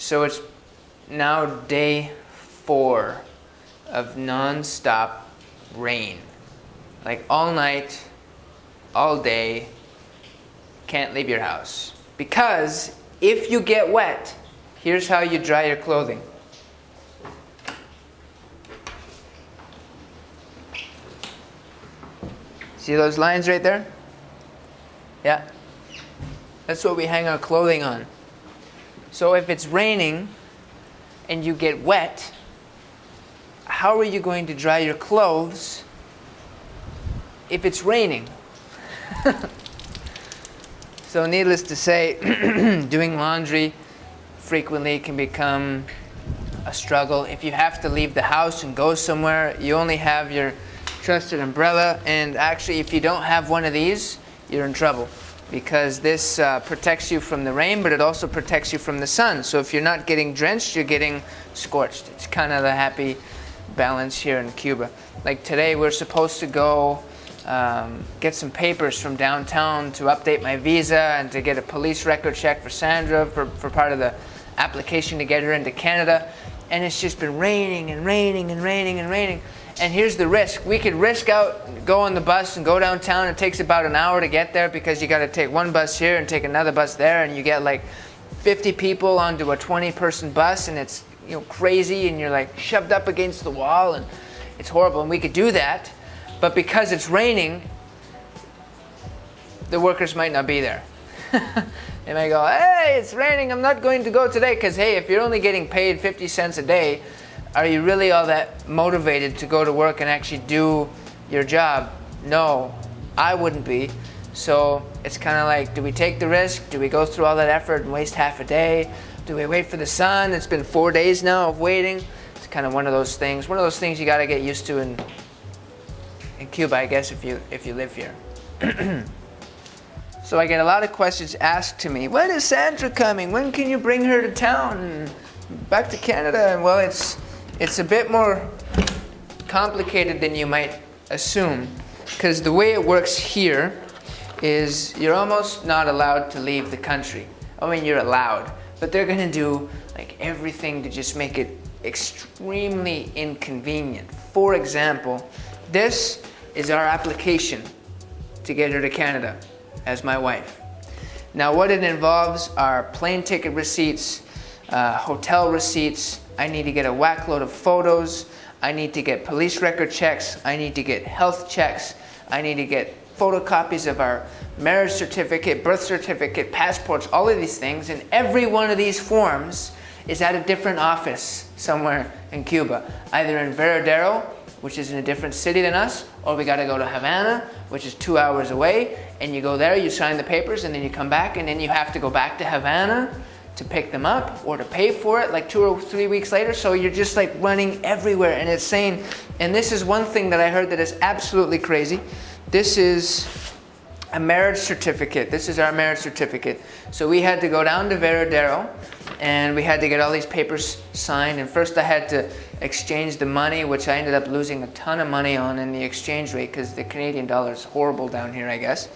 So it's now day 4 of non-stop rain. Like all night, all day, can't leave your house. Because if you get wet, here's how you dry your clothing. See those lines right there? Yeah. That's what we hang our clothing on. So if it's raining and you get wet, how are you going to dry your clothes if it's raining? So needless to say, doing laundry frequently can become a struggle. If you have to leave the house and go somewhere, you only have your trusted umbrella, and actually if you don't have one of these, you're in trouble, because this protects you from the rain, but it also protects you from the sun. So if you're not getting drenched, you're getting scorched. It's kind of the happy balance here in Cuba. Like today we're supposed to go get some papers from downtown to update my visa and to get a police record check for Sandra for part of the application to get her into Canada. And it's just been raining and raining and raining and raining. And here's the risk. We could risk go on the bus and go downtown. It takes about an hour to get there because you got to take one bus here and take another bus there, and you get like 50 people onto a 20-person bus, and it's crazy, and you're like shoved up against the wall, and it's horrible. And we could do that, but because it's raining, the workers might not be there. They might go, "Hey, it's raining. I'm not going to go today," because hey, if you're only getting paid 50 cents a day, are you really all that motivated to go to work and actually do your job? No, I wouldn't be. So it's kind of like, do we take the risk? Do we go through all that effort and waste half a day? Do we wait for the sun? It's been 4 days now of waiting. It's kind of one of those things. One of those things you got to get used to in Cuba, I guess, if you live here. So I get a lot of questions asked to me. When is Sandra coming? When can you bring her to town and back to Canada? And well, it's a bit more complicated than you might assume, because the way it works here is you're almost not allowed to leave the country. I mean, you're allowed, but they're going to do like everything to just make it extremely inconvenient. For example, this is our application to get her to Canada as my wife. Now what it involves are plane ticket receipts, hotel receipts. I need to get a whack load of photos. I need to get police record checks. I need to get health checks. I need to get photocopies of our marriage certificate, birth certificate, passports, all of these things. And every one of these forms is at a different office somewhere in Cuba. Either in Veradero, which is in a different city than us, or we got to go to Havana, which is 2 hours away. And you go there, you sign the papers, and then you come back, and then you have to go back to Havana to pick them up or to pay for it like 2 or 3 weeks later. So you're just like running everywhere, and it's insane. And this is one thing that I heard that is absolutely crazy. This is a marriage certificate. This is our marriage certificate. So we had to go down to Veradero, and we had to get all these papers signed. And first I had to exchange the money, which I ended up losing a ton of money on in the exchange rate, because the Canadian dollar is horrible down here, I guess.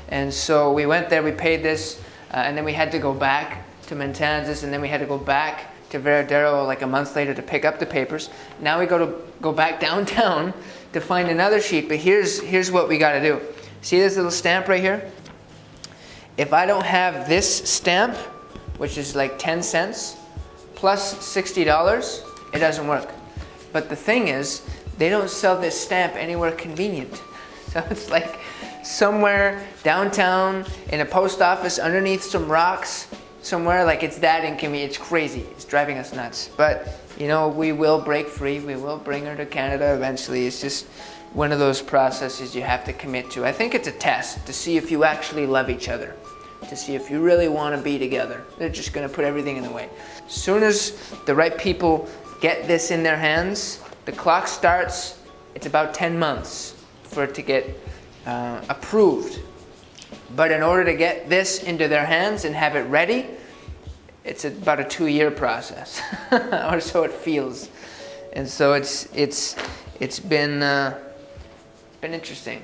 And so we went there, we paid this, and then we had to go back to Matanzas, and then we had to go back to Veradero like a month later to pick up the papers. Now we go back downtown to find another sheet, but here's what we got to do. See this little stamp right here? If I don't have this stamp, which is like 10 cents, plus $60, it doesn't work. But the thing is, they don't sell this stamp anywhere convenient. So it's like somewhere downtown in a post office underneath some rocks, somewhere, like it's that inconvenient. It's crazy. It's driving us nuts. But we will break free. We will bring her to Canada eventually. It's just one of those processes you have to commit to. I think it's a test to see if you actually love each other, to see if you really want to be together. They're just going to put everything in the way. As soon as the right people get this in their hands, the clock starts. It's about 10 months for it to get approved. But in order to get this into their hands and have it ready, it's about a 2-year process, or so it feels. And so it's been interesting.